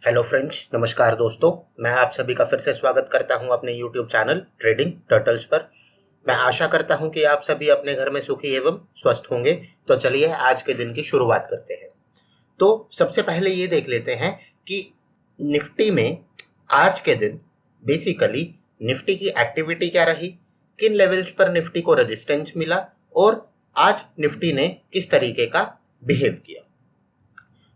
Hello friends, नमस्कार दोस्तों। मैं आप सभी का फिर से स्वागत करता हूं अपने यूट्यूब चैनल ट्रेडिंग टर्टल्स पर। मैं आशा करता हूं कि आप सभी अपने घर में सुखी एवं स्वस्थ होंगे। तो चलिए आज के दिन की शुरुआत करते हैं। तो सबसे पहले ये देख लेते हैं कि निफ्टी में आज के दिन बेसिकली निफ्टी की एक्टिविटी क्या रही, किन लेवल्स पर निफ्टी को रेजिस्टेंस मिला और आज निफ्टी ने किस तरीके का बिहेव किया।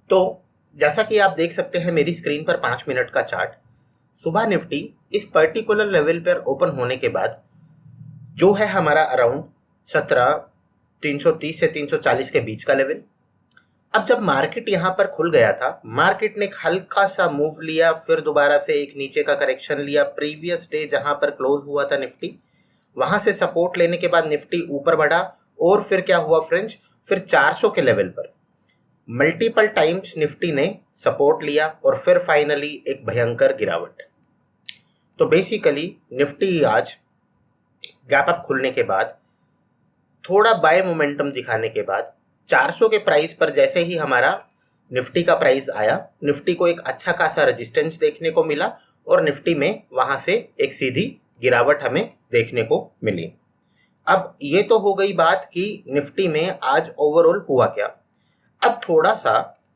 तो जैसा कि आप देख सकते हैं मेरी स्क्रीन पर 5 मिनट का चार्ट, सुबह निफ्टी इस पर्टिकुलर लेवल पर ओपन होने के बाद जो है हमारा अराउंड 17,330 से 340 के बीच का लेवल। अब जब मार्केट यहां पर खुल गया था, मार्केट ने एक हल्का सा मूव लिया, फिर दोबारा से एक नीचे का करेक्शन लिया। प्रीवियस डे जहां पर क्लोज हुआ था निफ्टी, वहां से सपोर्ट लेने के बाद निफ्टी ऊपर बढ़ा और फिर क्या हुआ फ्रेंड्स, फिर 400 के लेवल पर मल्टीपल टाइम्स निफ्टी ने सपोर्ट लिया और फिर फाइनली एक भयंकर गिरावट। तो बेसिकली निफ्टी आज गैप अप खुलने के बाद थोड़ा बाय मोमेंटम दिखाने के बाद 400 के प्राइस पर जैसे ही हमारा निफ्टी का प्राइस आया, निफ्टी को एक अच्छा खासा रेजिस्टेंस देखने को मिला और निफ्टी में वहां से एक सीधी गिरावट हमें देखने को मिली। अब ये तो हो गई बात कि निफ्टी में आज ओवरऑल हुआ क्या। अब थोड़ा सा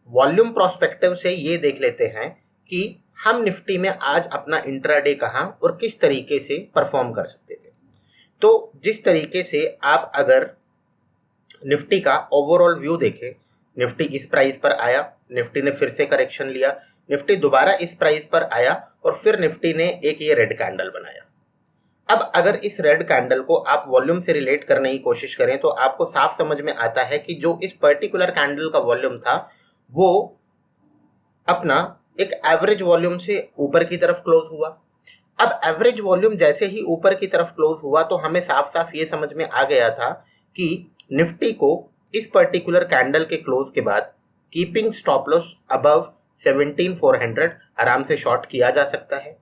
वॉल्यूम प्रोस्पेक्टिव से ये देख लेते हैं कि हम निफ्टी में आज अपना इंट्राडे कहां और किस तरीके से परफॉर्म कर सकते थे। तो जिस तरीके से आप अगर निफ्टी का ओवरऑल व्यू देखें, निफ्टी इस प्राइस पर आया, निफ्टी ने फिर से करेक्शन लिया, निफ्टी दोबारा इस प्राइस पर आया और फिर निफ्टी ने एक ये रेड कैंडल बनाया। अब अगर इस रेड कैंडल को आप वॉल्यूम से रिलेट करने की कोशिश करें तो आपको साफ समझ में आता है कि जो इस पर्टिकुलर कैंडल का वॉल्यूम था वो अपना एक एवरेज वॉल्यूम से ऊपर की तरफ क्लोज हुआ। अब एवरेज वॉल्यूम जैसे ही ऊपर की तरफ क्लोज हुआ तो हमें साफ साफ ये समझ में आ गया था कि निफ्टी को इस पर्टिकुलर कैंडल के क्लोज के बाद कीपिंग स्टॉप लॉस अबव 17,400 आराम से शॉर्ट किया जा सकता है।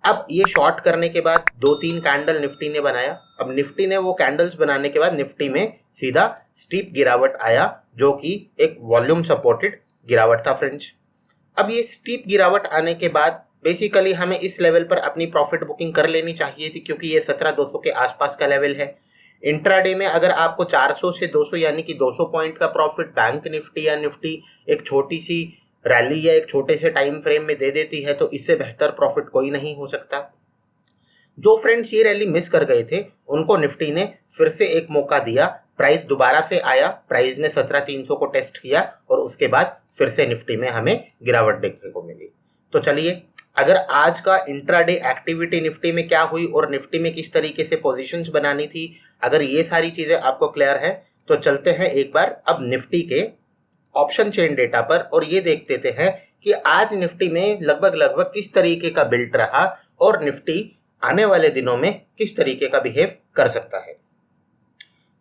अब ये शॉर्ट करने के बाद 2-3 कैंडल निफ्टी ने बनाया। अब निफ्टी ने वो कैंडल्स बनाने के बाद निफ्टी में सीधा स्टीप गिरावट आया, जो कि एक वॉल्यूम सपोर्टेड गिरावट था फ्रेंड्स। अब ये स्टीप गिरावट आने के बाद बेसिकली हमें इस लेवल पर अपनी प्रॉफिट बुकिंग कर लेनी चाहिए थी, क्योंकि ये 17,200 के आसपास का लेवल है। इंट्राडे में अगर आपको 400 से 200 यानी कि 200 पॉइंट का प्रॉफिट बैंक निफ्टी या निफ्टी एक छोटी सी रैली या एक छोटे से टाइम फ्रेम में दे देती है तो इससे बेहतर प्रॉफिट कोई नहीं हो सकता। जो फ्रेंड्स ये रैली मिस कर गए थे उनको निफ्टी ने फिर से एक मौका दिया, प्राइस दोबारा से आया, प्राइस ने 17,300 को टेस्ट किया और उसके बाद फिर से निफ्टी में हमें गिरावट देखने को मिली। तो चलिए, अगर आज का इंट्राडे एक्टिविटी निफ्टी में क्या हुई और निफ्टी में किस तरीके से पोजीशंस बनानी थी, अगर ये सारी चीजें आपको क्लियर है तो चलते हैं एक बार अब निफ्टी के ऑप्शन चेन डेटा पर और ये देख लेते हैं कि आज निफ्टी में लगभग किस तरीके का बिल्ट रहा और निफ्टी आने वाले दिनों में किस तरीके का बिहेव कर सकता है।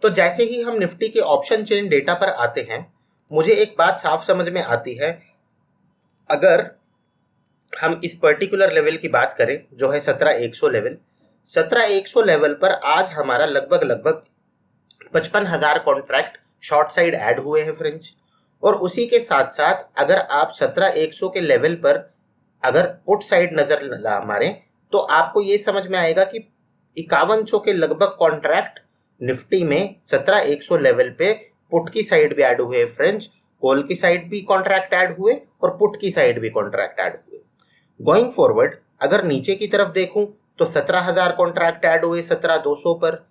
तो जैसे ही हम निफ्टी के ऑप्शन चेन डेटा पर आते हैं, मुझे एक बात साफ समझ में आती है। अगर हम इस पर्टिकुलर लेवल की बात करें जो है 17,100 लेवल, 17,100 लेवल पर आज हमारा लगभग 55,000 कॉन्ट्रैक्ट शॉर्ट साइड ऐड हुए हैं फ्रेंड्स। और उसी के साथ साथ अगर आप 17,100 के लेवल पर अगर पुट साइड नजर मारें तो आपको ये समझ में आएगा कि 5100 के लगभग कॉन्ट्रैक्ट निफ्टी में 17,100 लेवल पे पुट की साइड भी ऐड हुए फ्रेंड्स। कॉल की साइड भी कॉन्ट्रैक्ट ऐड हुए और पुट की साइड भी कॉन्ट्रैक्ट ऐड हुए। गोइंग फॉरवर्ड अगर नीचे की तरफ देखूं तो 17,000 कॉन्ट्रैक्ट ऐड हुए 17,200 पर,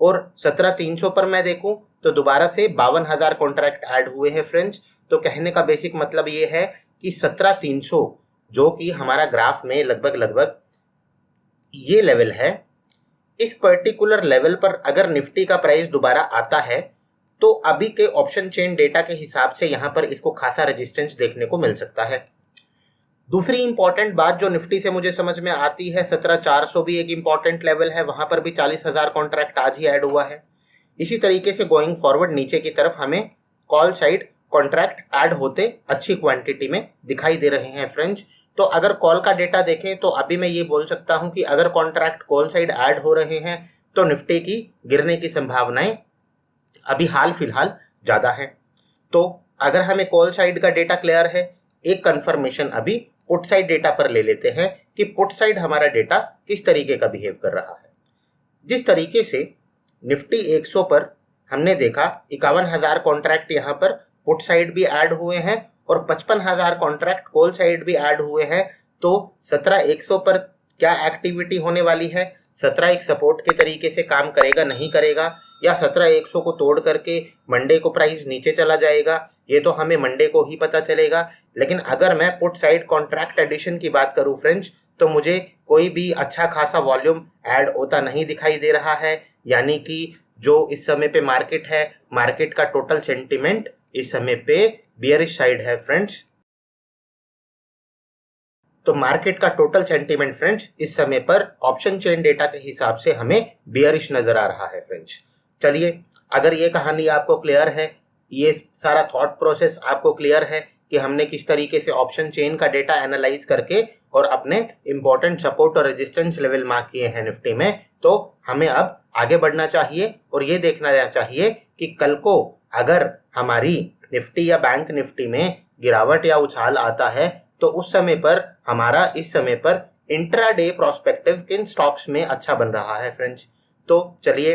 और 17,300 पर मैं देखूं तो दोबारा से 52,000 कॉन्ट्रैक्ट ऐड हुए हैं फ्रेंड्स। तो कहने का बेसिक मतलब ये है कि 17,300 जो कि हमारा ग्राफ में लगभग ये लेवल है, इस पर्टिकुलर लेवल पर अगर निफ्टी का प्राइस दोबारा आता है तो अभी के ऑप्शन चेन डेटा के हिसाब से यहां पर इसको खासा रेजिस्टेंस देखने को मिल सकता है। दूसरी इंपॉर्टेंट बात जो निफ्टी से मुझे समझ में आती है, 17,400 भी एक इंपॉर्टेंट लेवल है, वहां पर भी 40,000 कॉन्ट्रैक्ट आज ही ऐड हुआ है। इसी तरीके से गोइंग फॉरवर्ड नीचे की तरफ हमें कॉल साइड कॉन्ट्रैक्ट ऐड होते अच्छी क्वांटिटी में दिखाई दे रहे हैं फ्रेंड्स। तो अगर कॉल का डेटा देखें तो अभी मैं ये बोल सकता हूं कि अगर कॉन्ट्रैक्ट कॉल साइड ऐड हो रहे हैं तो निफ्टी की गिरने की संभावनाएं अभी हाल फिलहाल ज्यादा है। तो अगर हमें कॉल साइड का डेटा क्लियर है, एक कंफर्मेशन अभी पुट साइड डेटा पर ले लेते हैं कि पुट साइड हमारा डेटा किस तरीके का बिहेव कर रहा है। जिस तरीके से निफ्टी 100 पर हमने देखा 51,000 कॉन्ट्रैक्ट यहाँ पर पुट साइड भी ऐड हुए हैं और 55,000 कॉन्ट्रैक्ट कॉल साइड भी ऐड हुए हैं, तो 17,100 पर क्या एक्टिविटी होने वाली है? 17 एक सपोर्ट के तरीके से काम करेगा, नहीं करेगा, या 17,100 को तोड़ करके मंडे को प्राइस नीचे चला जाएगा, ये तो हमें मंडे को ही पता चलेगा। लेकिन अगर मैं पुट साइड कॉन्ट्रैक्ट एडिशन की बात करूं फ्रेंड्स, तो मुझे कोई भी अच्छा खासा वॉल्यूम ऐड होता नहीं दिखाई दे रहा है। यानी कि जो इस समय पे मार्केट है, मार्केट का टोटल सेंटिमेंट इस समय पे बियरिश साइड है फ्रेंड्स। तो मार्केट का टोटल सेंटीमेंट फ्रेंड्स इस समय पर ऑप्शन चेन डेटा के हिसाब से हमें बियरिश नजर आ रहा है फ्रेंड्स। चलिए, अगर ये कहानी आपको क्लियर है, ये सारा थॉट प्रोसेस आपको क्लियर है कि हमने किस तरीके से ऑप्शन चेन का डेटा एनालाइज करके और अपने इंपॉर्टेंट सपोर्ट और रेजिस्टेंस लेवल मार्क किए हैं निफ्टी में, तो हमें अब आगे बढ़ना चाहिए और ये देखना चाहिए कि कल को अगर हमारी निफ्टी या बैंक निफ्टी में गिरावट या उछाल आता है तो उस समय पर हमारा इस समय पर इंट्राडे प्रोस्पेक्टिव किन स्टॉक्स में अच्छा बन रहा है फ्रेंड्स। तो चलिए,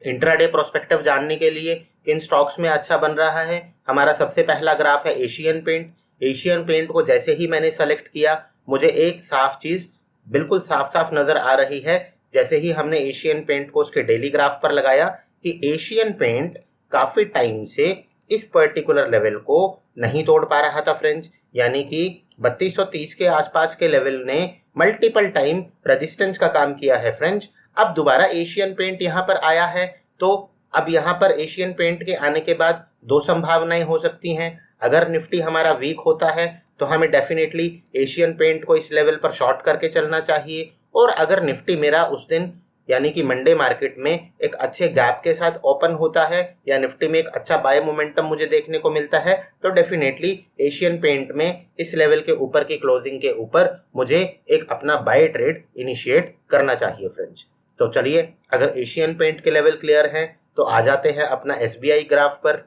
इंट्राडे प्रोस्पेक्टिव जानने के लिए किन स्टॉक्स में अच्छा बन रहा है, हमारा सबसे पहला ग्राफ है एशियन पेंट। एशियन पेंट को जैसे ही मैंने सेलेक्ट किया, मुझे एक साफ चीज बिल्कुल साफ साफ नजर आ रही है। जैसे ही हमने एशियन पेंट को उसके डेली ग्राफ पर लगाया कि एशियन पेंट काफी टाइम से इस पर्टिकुलर लेवल को नहीं तोड़ पा रहा था फ्रेंड्स। यानी कि 3230 के आसपास के लेवल ने मल्टीपल टाइम रेजिस्टेंस का काम किया है फ्रेंड्स। अब दोबारा एशियन पेंट यहाँ पर आया है, तो अब यहाँ पर एशियन पेंट के आने के बाद दो संभावनाएं हो सकती हैं। अगर निफ्टी हमारा वीक होता है तो हमें डेफिनेटली एशियन पेंट को इस लेवल पर शॉर्ट करके चलना चाहिए, और अगर निफ्टी मेरा उस दिन यानी कि मंडे मार्केट में एक अच्छे गैप के साथ ओपन होता है या निफ्टी में एक अच्छा बाय मोमेंटम मुझे देखने को मिलता है, तो डेफिनेटली एशियन पेंट में इस लेवल के ऊपर की क्लोजिंग के ऊपर मुझे एक अपना बाय ट्रेड इनिशिएट करना चाहिए फ्रेंड्स। तो चलिए, अगर एशियन पेंट के लेवल क्लियर हैं तो आ जाते हैं अपना एसबीआई ग्राफ पर।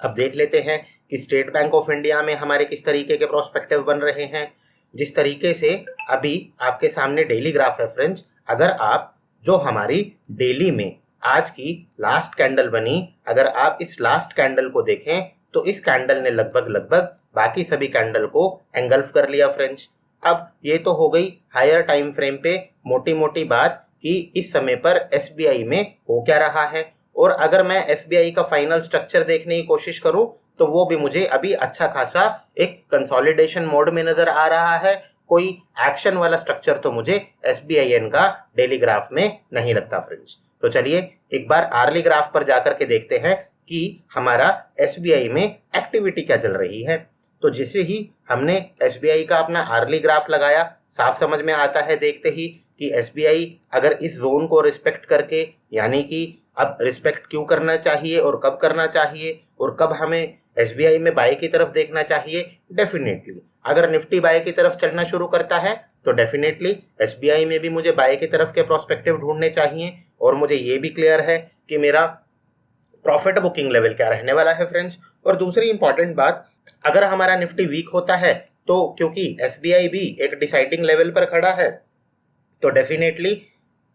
अब देख लेते हैं कि स्टेट बैंक ऑफ इंडिया में हमारे किस तरीके के प्रोस्पेक्टिव बन रहे हैं। जिस तरीके से अभी आपके सामने डेली ग्राफ है फ्रेंड्स, अगर आप जो हमारी डेली में आज की लास्ट कैंडल बनी, अगर आप इस लास्ट कैंडल को देखें तो इस कैंडल ने लगभग बाकी सभी कैंडल को एंगल्फ कर लिया फ्रेंड्स। अब ये तो हो गई हायर टाइम फ्रेम पे मोटी मोटी बात कि इस समय पर एसबीआई में हो क्या रहा है, और अगर मैं एसबीआई का फाइनल स्ट्रक्चर देखने की कोशिश करूं तो वो भी मुझे अभी अच्छा खासा एक कंसोलिडेशन मोड में नजर आ रहा है। कोई एक्शन वाला स्ट्रक्चर तो मुझे एसबीआईएन का डेली ग्राफ में नहीं लगता फ्रेंड्स। तो चलिए एक बार आर्ली ग्राफ पर जाकर के देखते हैं कि हमारा एसबीआई में एक्टिविटी क्या चल रही है। तो जैसे ही हमने एसबीआई का अपना आर्ली ग्राफ लगाया, साफ समझ में आता है देखते ही कि एसबीआई अगर इस जोन को रिस्पेक्ट करके, यानी कि अब रिस्पेक्ट क्यों करना चाहिए और कब करना चाहिए और कब हमें एसबीआई में बाय की तरफ देखना चाहिए, डेफिनेटली अगर निफ्टी बाय की तरफ चलना शुरू करता है तो डेफिनेटली एसबीआई में भी मुझे बाय की तरफ के प्रोस्पेक्टिव ढूंढने चाहिए। और मुझे ये भी क्लियर है कि मेरा प्रॉफिट बुकिंग लेवल क्या रहने वाला है फ्रेंड्स। और दूसरी इंपॉर्टेंट बात, अगर हमारा निफ्टी वीक होता है तो क्योंकि एसबीआई भी एक डिसाइडिंग लेवल पर खड़ा है, तो डेफिनेटली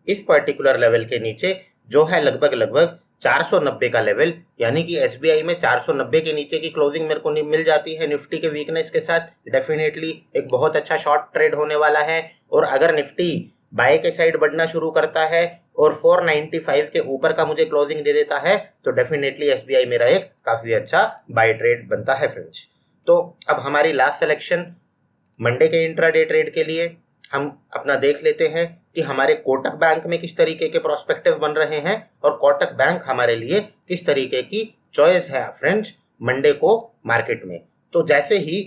इस पर्टिकुलर लेवल के नीचे जो है लगभग 490 का लेवल, यानी कि एसबीआई में 490 के नीचे की क्लोजिंग मेरे को मिल जाती है निफ्टी के वीकनेस के साथ, डेफिनेटली एक बहुत अच्छा शॉर्ट ट्रेड होने वाला है। और अगर निफ्टी बाय के साइड बढ़ना शुरू करता है और 495 के ऊपर का मुझे क्लोजिंग दे देता है तो डेफिनेटली एसबीआई मेरा एक काफी अच्छा बाय ट्रेड बनता है फ्रेंड्स। तो अब हमारी लास्ट सिलेक्शन मंडे के इंट्राडे ट्रेड के लिए हम अपना देख लेते हैं कि हमारे कोटक बैंक में किस तरीके के प्रोस्पेक्टिव बन रहे हैं और कोटक बैंक हमारे लिए किस तरीके की चॉइस है फ्रेंड्स मंडे को मार्केट में। तो जैसे ही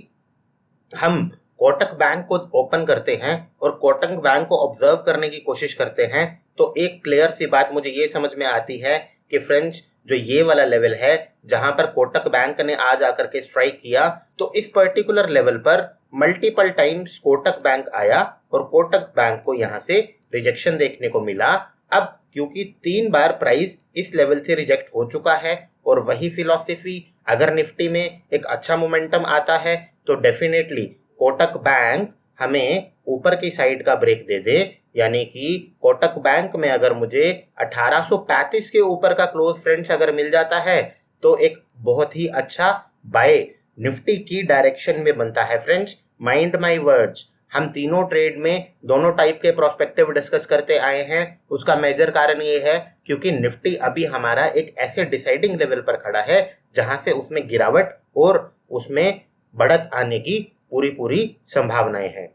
हम कोटक बैंक को ओपन करते हैं और कोटक बैंक को ऑब्जर्व करने की कोशिश करते हैं तो एक क्लियर सी बात मुझे ये समझ में आती है कि फ्रेंड्स जो ये वाला लेवल है जहां पर कोटक बैंक ने आज आकर के स्ट्राइक किया, तो इस पर्टिकुलर लेवल पर मल्टीपल टाइम्स कोटक बैंक आया और कोटक बैंक को यहां से रिजेक्शन देखने को मिला। अब क्योंकि 3 बार प्राइस इस लेवल से रिजेक्ट हो चुका है और वही फिलॉसफी अगर निफ्टी में एक अच्छा मोमेंटम आता है तो डेफिनेटली कोटक बैंक हमें ऊपर की साइड का ब्रेक दे दे, यानी कि कोटक बैंक में अगर मुझे 1835 के ऊपर का क्लोज फ्रेंड्स अगर मिल जाता है तो एक बहुत ही अच्छा बाय निफ्टी की डायरेक्शन में बनता है फ्रेंड्स। माइंड माय वर्ड्स, हम तीनों ट्रेड में दोनों टाइप के प्रोस्पेक्टिव डिस्कस करते आए हैं। उसका मेजर कारण ये है क्योंकि निफ्टी अभी हमारा एक ऐसे डिसाइडिंग लेवल पर खड़ा है जहां से उसमें गिरावट और उसमें बढ़त आने की पूरी संभावनाएं हैं।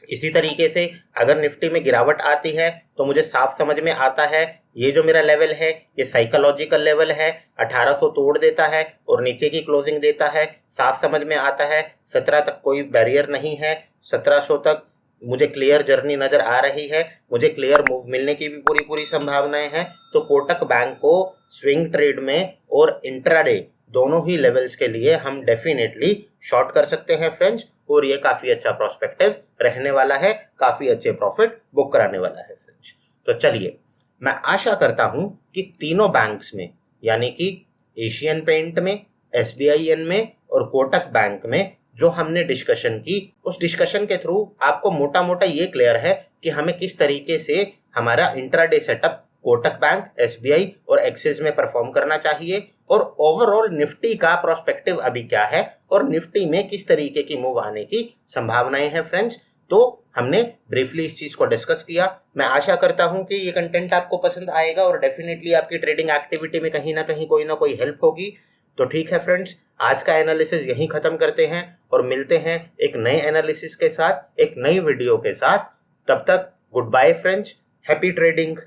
इसी तरीके से अगर निफ्टी में गिरावट आती है तो मुझे साफ समझ में आता है ये जो मेरा लेवल है ये साइकोलॉजिकल लेवल है, 1800 तोड़ देता है और नीचे की क्लोजिंग देता है। साफ समझ में आता है 17 तक कोई बैरियर नहीं है, 1700 तक मुझे क्लियर जर्नी नजर आ रही है, मुझे क्लियर मूव मिलने की भी पूरी संभावनाएं हैं। तो कोटक बैंक को स्विंग ट्रेड में और इंट्राडे दोनों ही लेवल्स के लिए हम डेफिनेटली शॉर्ट कर सकते हैं फ्रेंड्स, और ये काफी अच्छा प्रोस्पेक्टिव रहने वाला है, काफी अच्छे प्रॉफिट बुक कराने वाला है फ्रेंड्स। तो चलिए, मैं आशा करता हूं कि तीनों बैंक्स में यानी कि एशियन पेंट में, एसबीआईएन में और कोटक बैंक में जो हमने डिस्कशन की उस डिस्कशन के थ्रू आपको मोटा मोटा ये क्लियर है कि हमें किस तरीके से हमारा intraday setup Kotak bank, SBI और एक्सिस में परफॉर्म करना चाहिए, और ओवरऑल निफ्टी का प्रोस्पेक्टिव अभी क्या है और निफ्टी में किस तरीके की मूव आने की संभावनाएं हैं फ्रेंड्स। तो हमने ब्रीफली इस चीज को डिस्कस किया। मैं आशा करता हूं कि ये कंटेंट आपको पसंद आएगा और डेफिनेटली आपकी ट्रेडिंग एक्टिविटी में कहीं ना कहीं कोई ना कोई हेल्प होगी। तो ठीक है फ्रेंड्स, आज का एनालिसिस यहीं खत्म करते हैं और मिलते हैं एक नए एनालिसिस के साथ, एक नई वीडियो के साथ। तब तक good bye friends, happy trading.